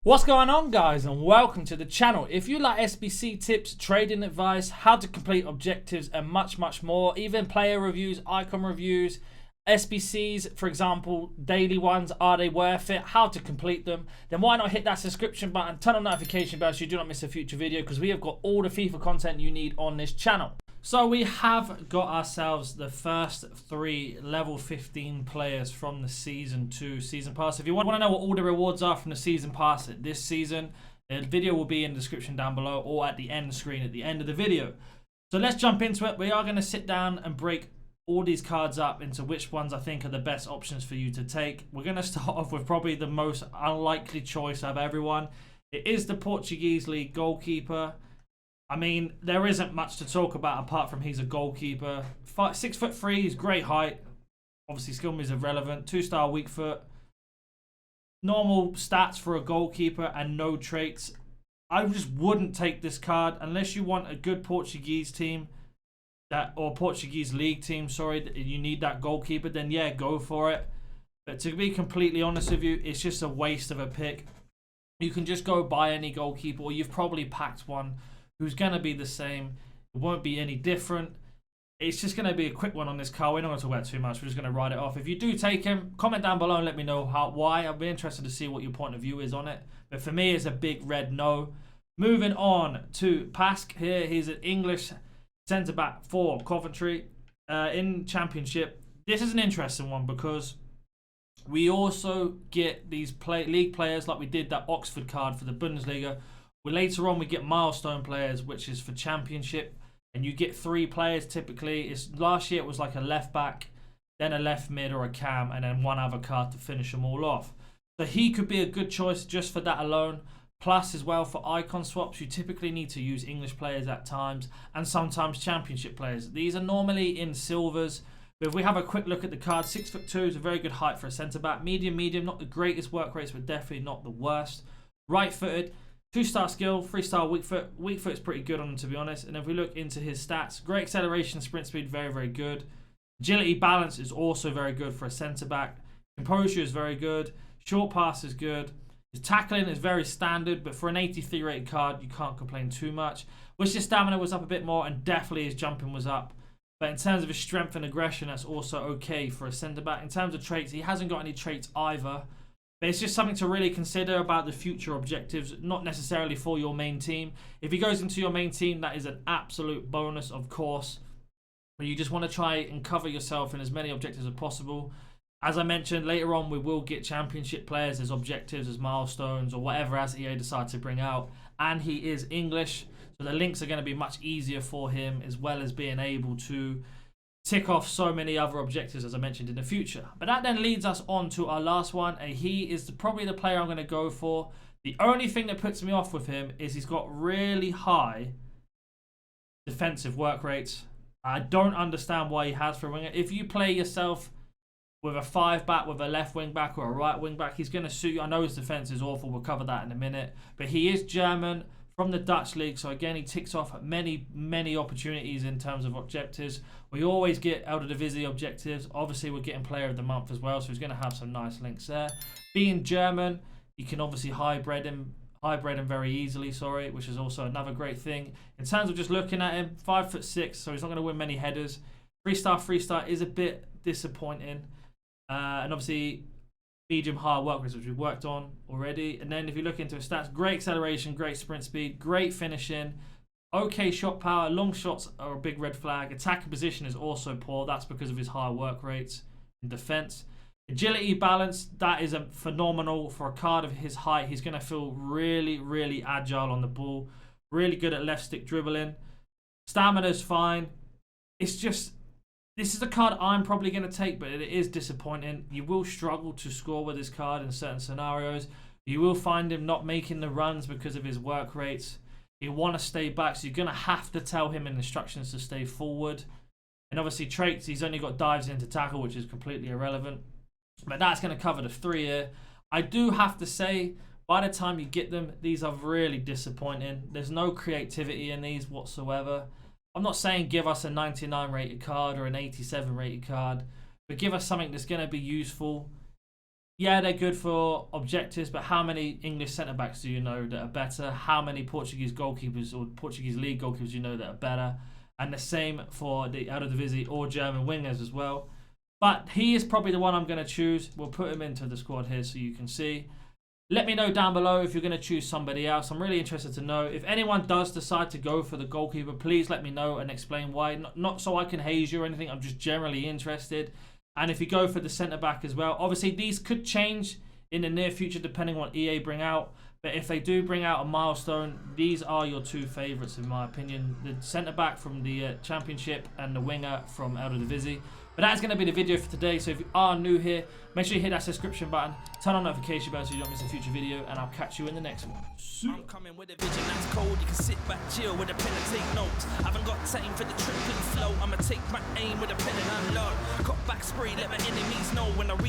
What's going on, guys, and welcome to the channel. If you like SBC tips, trading advice, how to complete objectives, and much more, even player reviews, icon reviews, SBCs, for example, daily ones, are they worth it, how to complete them, then why not hit that subscription button, turn on notification bell so you do not miss a future video, because we have got all the FIFA content you need on this channel. So we have got ourselves the first 3 level 15 players from the Season 2 Season Pass. If you want to know what all the rewards are from the Season Pass this season, the video will be in the description down below or at the end screen at the end of the video. So let's jump into it. We are going to sit down and break all these cards up into which ones I think are the best options for you to take. We're going to start off with probably the most unlikely choice of everyone. It is the Portuguese League goalkeeper. I mean, there isn't much to talk about apart from he's a goalkeeper. 6'3", he's great height. Obviously, skill moves are relevant. 2-star weak foot. Normal stats for a goalkeeper and no traits. I just wouldn't take this card unless you want a good Portuguese team or Portuguese league team. Sorry, you need that goalkeeper. Then yeah, go for it. But to be completely honest with you, it's just a waste of a pick. You can just go buy any goalkeeper, or you've probably packed one who's going to be the same. It won't be any different. It's just going to be a quick one on this card. We're not going to talk about it too much. We're just going to write it off. If you do take him, comment down below and let me know why. I'll be interested to see what your point of view is on it. But for me, it's a big red no. Moving on to Pask here. He's an English centre-back for Coventry in Championship. This is an interesting one because we also get these league players like we did that Oxford card for the Bundesliga. Later on, we get milestone players, which is for Championship, and you get 3 players typically. Last year it was like a left back, then a left mid or a cam, and then one other card to finish them all off. So he could be a good choice just for that alone. Plus, as well, for icon swaps, you typically need to use English players at times, and sometimes Championship players. These are normally in silvers. But if we have a quick look at the card, 6'2" is a very good height for a centre back. Medium, not the greatest work rates, but definitely not the worst. Right-footed. 2-star skill, 3-star weak foot. Weak foot is pretty good on him, to be honest. And if we look into his stats, great acceleration, sprint speed, very good. Agility, balance is also very good for a centre-back. Composure is very good. Short pass is good. His tackling is very standard, but for an 83 rated card, you can't complain too much. Wish his stamina was up a bit more, and definitely his jumping was up. But in terms of his strength and aggression, that's also okay for a centre-back. In terms of traits, he hasn't got any traits either. But it's just something to really consider about the future objectives, not necessarily for your main team. If he goes into your main team, that is an absolute bonus, of course. But you just want to try and cover yourself in as many objectives as possible. As I mentioned, later on we will get Championship players as objectives, as milestones, or whatever as EA decide to bring out. And he is English, so the links are going to be much easier for him, as well as being able to tick off so many other objectives, as I mentioned, in the future. But that then leads us on to our last one, and he is probably the player I'm going to go for. The only thing that puts me off with him is he's got really high defensive work rates. I don't understand why he has for a winger. If you play yourself with a 5-back, with a left wing back or a right wing back, he's going to suit you. I know his defense is awful. We'll cover that in a minute. But he is German from the Dutch league, so again, he ticks off many opportunities in terms of objectives. We always get out of the Visi objectives. Obviously, we're getting Player of the Month as well, so he's going to have some nice links there. Being German, you can obviously hybrid him very easily, which is also another great thing. In terms of just looking at him, 5'6", so he's not going to win many headers. 3-star is a bit disappointing, and obviously medium high work rates, which we've worked on already. And then if you look into his stats, great acceleration, great sprint speed, great finishing, okay shot power. Long shots are a big red flag. Attacking position is also poor. That's because of his high work rates in defense. Agility, balance, that is a phenomenal for a card of his height. He's going to feel really agile on the ball, really good at left stick dribbling. Stamina's fine. It's just, this is a card I'm probably going to take, but it is disappointing. You will struggle to score with this card in certain scenarios. You will find him not making the runs because of his work rates. He'll want to stay back, so you're going to have to tell him in instructions to stay forward. And obviously traits, he's only got dives into tackle, which is completely irrelevant. But that's going to cover the 3 here. I do have to say, by the time you get them, these are really disappointing. There's no creativity in these whatsoever. I'm not saying give us a 99 rated card or an 87 rated card, but give us something that's going to be useful. Yeah, they're good for objectives, but how many English centre-backs do you know that are better? How many Portuguese goalkeepers or Portuguese league goalkeepers do you know that are better? And the same for the Eredivisie or German wingers as well. But he is probably the one I'm going to choose. We'll put him into the squad here so you can see. Let me know down below if you're going to choose somebody else. I'm really interested to know. If anyone does decide to go for the goalkeeper, please let me know and explain why. Not so I can haze you or anything. I'm just generally interested. And if you go for the centre-back as well, obviously these could change in the near future depending on what EA bring out. But if they do bring out a milestone, these are your two favourites in my opinion. The centre-back from the Championship and the winger from Eredivisie. But that is going to be the video for today. So if you are new here, make sure you hit that subscription button, turn on notification bell so you don't miss a future video, and I'll catch you in the next one. I'm coming with a vision that's cold. You can sit back, chill with a pen and take notes. I haven't got time for the tripling flow. I'ma take my aim with a pen and unload. Cut back spray, let my enemies know when I reach.